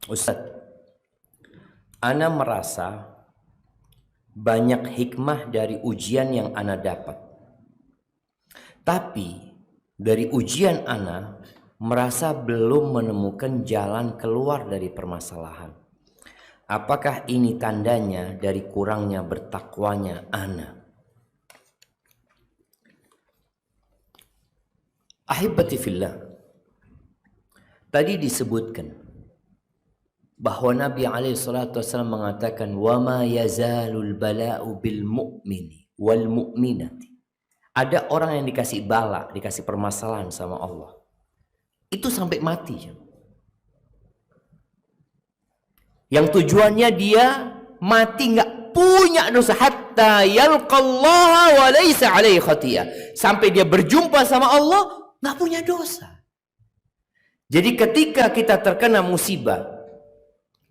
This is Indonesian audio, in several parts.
Ustaz, ana merasa banyak hikmah dari ujian yang ana dapat. Tapi dari ujian ana merasa belum menemukan jalan keluar dari permasalahan. Apakah ini tandanya dari kurangnya bertakwanya ana? Ahibati fillah, tadi disebutkan bahwa Nabi SAW mengatakan wa ma yazalul bala'u bil mu'mini wal mu'minati. Ada orang yang dikasih bala, dikasih permasalahan sama Allah, itu sampai mati. Yang tujuannya dia mati nggak punya dosa, hatta yalqallaha wa laysa alaihi khatiyah, sampai dia berjumpa sama Allah nggak punya dosa. Jadi ketika kita terkena musibah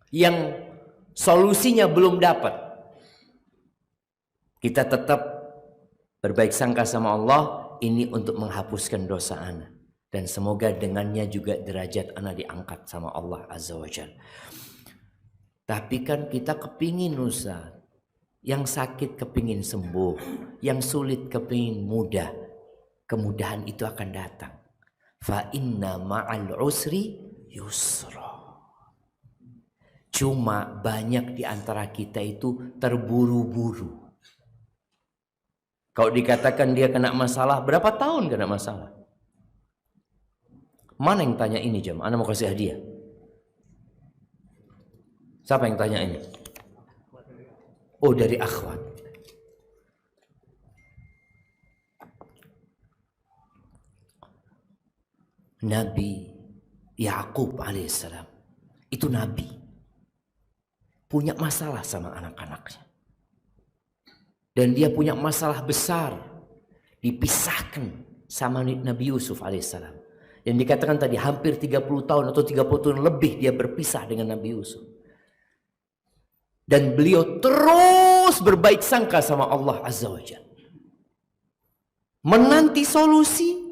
yang solusinya belum dapat, kita tetap berbaik sangka sama Allah, ini untuk menghapuskan dosa ana, dan semoga dengannya juga derajat ana diangkat sama Allah Azza wa Jalla. Tapi kan kita kepingin Ustaz, yang sakit kepingin sembuh, yang sulit kepingin mudah. Kemudahan itu akan datang. Fa inna ma'al usri yusra. Cuma banyak di antara kita itu terburu-buru. Kalau dikatakan dia kena masalah, berapa tahun kena masalah? Mana yang tanya ini jam? Ana mau kasih hadiah. Siapa yang tanya ini? Oh, dari akhwat. Nabi Yakub alaihissalam itu nabi, punya masalah sama anak-anaknya, dan dia punya masalah besar, dipisahkan sama Nabi Yusuf alaihissalam. Yang dikatakan tadi hampir 30 tahun atau 30 tahun lebih dia berpisah dengan Nabi Yusuf. Dan beliau terus berbaik sangka sama Allah Azza wa Jalla, menanti solusi,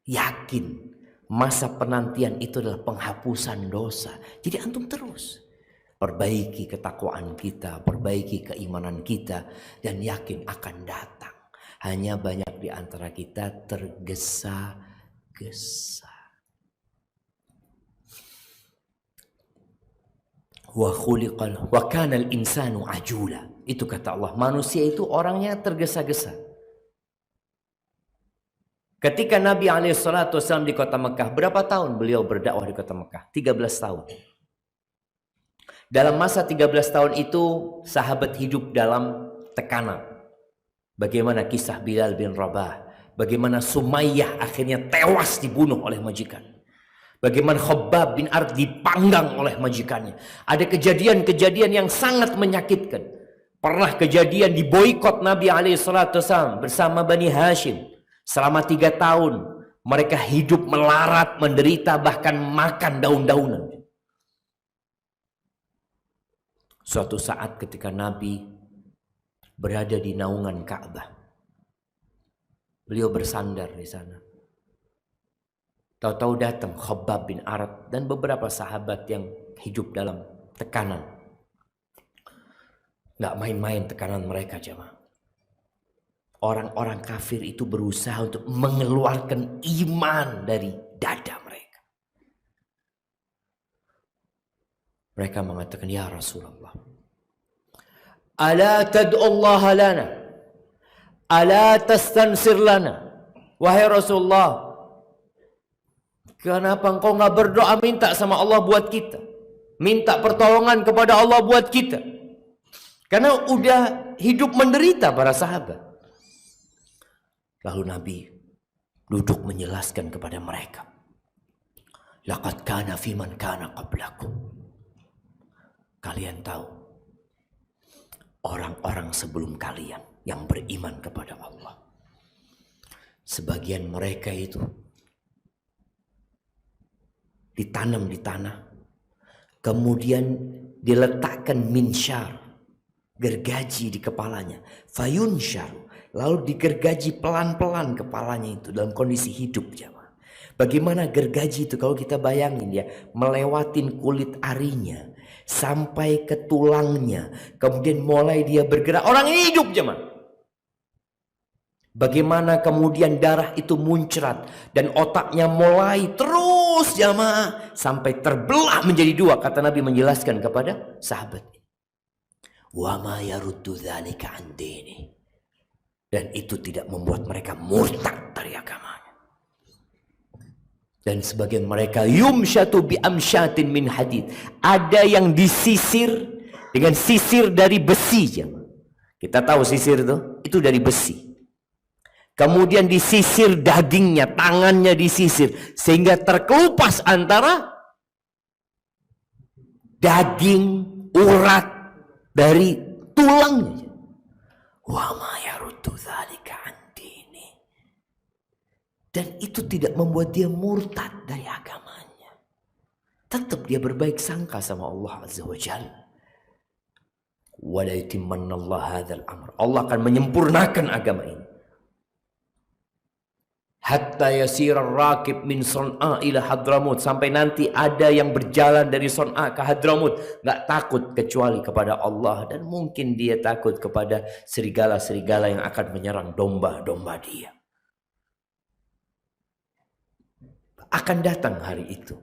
yakin masa penantian itu adalah penghapusan dosa. Jadi antum terus perbaiki ketakwaan kita, perbaiki keimanan kita, dan yakin akan datang. Hanya banyak di antara kita tergesa-gesa. Wa khuliqal wa kanal insanu ajula. Itu kata Allah, manusia itu orangnya tergesa-gesa. Ketika Nabi SAW di kota Mekah, berapa tahun beliau berdakwah di kota Mekah? 13 tahun. Dalam masa 13 tahun itu, sahabat hidup dalam tekanan. Bagaimana kisah Bilal bin Rabah, bagaimana Sumayyah akhirnya tewas dibunuh oleh majikan, bagaimana Khabbab bin Arat dipanggang oleh majikannya. Ada kejadian-kejadian yang sangat menyakitkan. Pernah kejadian diboikot Nabi SAW bersama Bani Hashim. Selama 3 tahun mereka hidup melarat, menderita, bahkan makan daun-daunan. Suatu saat ketika Nabi berada di naungan Ka'bah, beliau bersandar di sana. Tahu-tahu datang Khabbab bin Arat dan beberapa sahabat yang hidup dalam tekanan. Nggak main-main tekanan mereka, jemaah. Orang-orang kafir itu berusaha untuk mengeluarkan iman dari dada mereka. Mereka mengatakan, ya Rasulullah, ala tad'ullah lana, ala tastansir lana. Wahai Rasulullah, kenapa engkau nggak berdoa minta sama Allah buat kita, minta pertolongan kepada Allah buat kita? Karena udah hidup menderita para sahabat. Lalu Nabi duduk menjelaskan kepada mereka, laqad kana fi man kana qablakum. Kalian tahu, orang-orang sebelum kalian yang beriman kepada Allah, sebagian mereka itu ditanam di tanah, kemudian diletakkan minsyar, gergaji di kepalanya, fayunsyar, lalu digergaji pelan-pelan kepalanya itu dalam kondisi hidup, jemaah. Bagaimana gergaji itu kalau kita bayangin ya, melewatin kulit arinya sampai ke tulangnya, kemudian mulai dia bergerak. Orang ini hidup jemaah. Bagaimana kemudian darah itu muncrat dan otaknya mulai terus jamaah sampai terbelah menjadi dua. Kata Nabi menjelaskan kepada sahabat, wa ma yaruddu dzalika an dini. Dan itu tidak membuat mereka murtad dari agamanya. Dan sebagian mereka yumsyatu bi amsyatin min hadid. Ada yang disisir dengan sisir dari besi jamaah. Kita tahu sisir itu dari besi. Kemudian disisir dagingnya, tangannya disisir. Sehingga terkelupas antara daging, urat dari tulangnya. Wa ma yaruddu dzalika an dini. Dan itu tidak membuat dia murtad dari agamanya. Tetap dia berbaik sangka sama Allah Azza wa Jalla. Wa la yutimmanna Allah hadzal amr. Allah akan menyempurnakan agama ini. Hatta yasira rakib min Son'a ila Hadramut. Sampai nanti ada yang berjalan dari Son'a ke Hadramut. Gak takut kecuali kepada Allah. Dan mungkin dia takut kepada serigala-serigala yang akan menyerang domba-domba dia. Akan datang hari itu.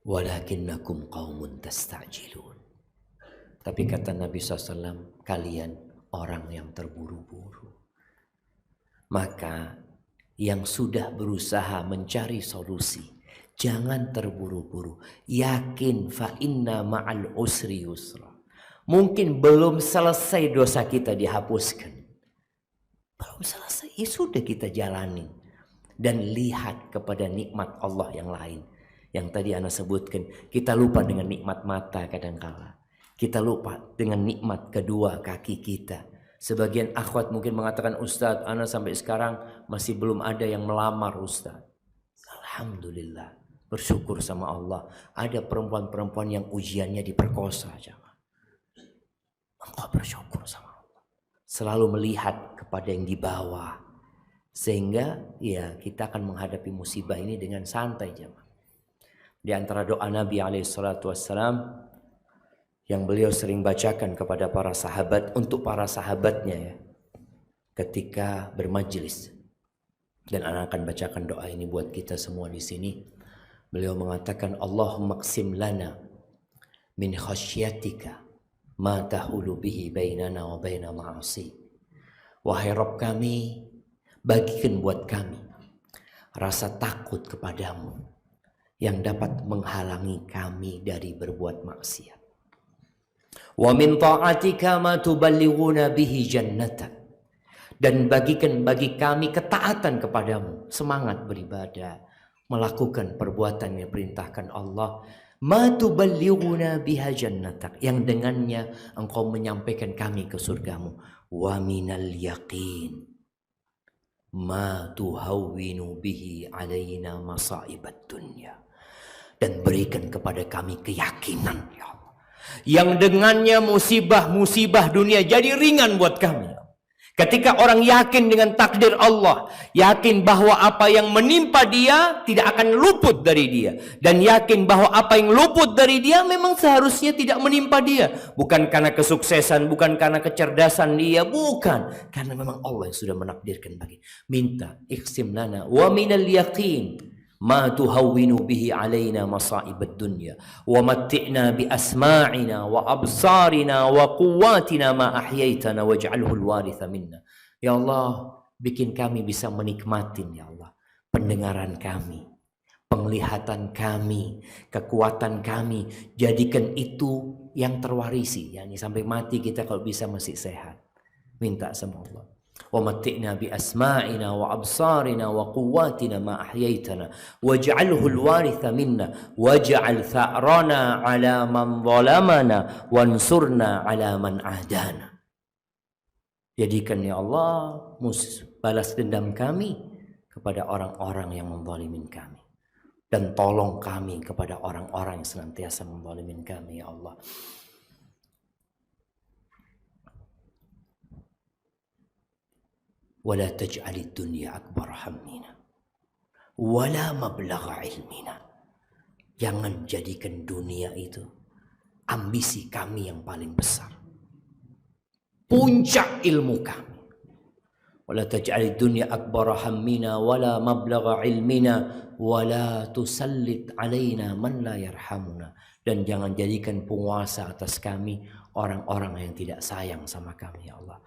Walakinnakum qaumun tasta'jilun. Tapi kata Nabi SAW, kalian orang yang terburu-buru. Maka yang sudah berusaha mencari solusi, jangan terburu-buru. Yakin fa inna ma'al usri yusra. Mungkin belum selesai dosa kita dihapuskan. Belum selesai, ya sudah kita jalani. Dan lihat kepada nikmat Allah yang lain. Yang tadi Ana sebutkan, kita lupa dengan nikmat mata kadangkala. Kita lupa dengan nikmat kedua kaki kita. Sebagian akhwat mungkin mengatakan, Ustadz, Ana sampai sekarang masih belum ada yang melamar Ustadz. Alhamdulillah, bersyukur sama Allah. Ada perempuan-perempuan yang ujiannya diperkosa. Engkau bersyukur sama Allah. Selalu melihat kepada yang di bawah. Sehingga ya kita akan menghadapi musibah ini dengan santai jemaah. Di antara doa Nabi SAW yang beliau sering bacakan kepada para sahabat, untuk para sahabatnya ya, ketika bermajlis. Dan anak akan bacakan doa ini buat kita semua di sini. Beliau mengatakan, Allahumma qsim lana min khasyatika ma tahulu bihi bainana wa baina ma'asi. Wahai Rabb kami, bagikan buat kami rasa takut kepadamu yang dapat menghalangi kami dari berbuat maksiat. Wa min ta'atika ma tuballighuna bihi jannatak. Dan bagikan bagi kami ketaatan kepadamu, semangat beribadah, melakukan perbuatan yang diperintahkan Allah. Ma tuballighuna biha jannatak, yang dengannya engkau menyampaikan kami ke surgamu. Wa minal yaqin ma tuhawwinu bihi alaina masaibat dunya. Dan berikan kepada kami keyakinan ya Allah, yang dengannya musibah-musibah dunia jadi ringan buat kami. Ketika orang yakin dengan takdir Allah, yakin bahwa apa yang menimpa dia tidak akan luput dari dia, dan yakin bahwa apa yang luput dari dia memang seharusnya tidak menimpa dia, bukan karena kesuksesan, bukan karena kecerdasan dia, bukan, karena memang Allah yang sudah menakdirkan bagi. Minta iqsim lana wa minal yaqin ma tuhawwinu bihi alaina masa'ibad dunya wa matti'na bi asma'ina wa absarina wa quwwatina ma ahyaitana waj'alhu al-waritha minna. Ya Allah, bikin kami bisa menikmatin ya Allah pendengaran kami, penglihatan kami, kekuatan kami, jadikan itu yang terwarisi, yakni sampai mati kita kalau bisa masih sehat. Minta sama Allah. Wa matti'na bi asma'ina wa absarina wa quwwatina ma ahyaitana waj'alhu al-waritha minna waj'al tha'rana 'ala man zalamana wansurna 'ala man ahdana. Jadikan ya Allah balas dendam kami kepada orang-orang yang menzalimin kami, dan tolong kami kepada orang-orang yang senantiasa menzalimin kami ya Allah. Wala taj'alid dunya akbar hammina. wala mablagha ilmina. Jangan jadikan dunia itu ambisi kami yang paling besar, puncak ilmu kami. Wala taj'alid dunya akbara hammina wala mablagha ilmina wala tusallit alaina man la yarhamuna. Dan jangan jadikan penguasa atas kami orang-orang yang tidak sayang sama kami, ya Allah.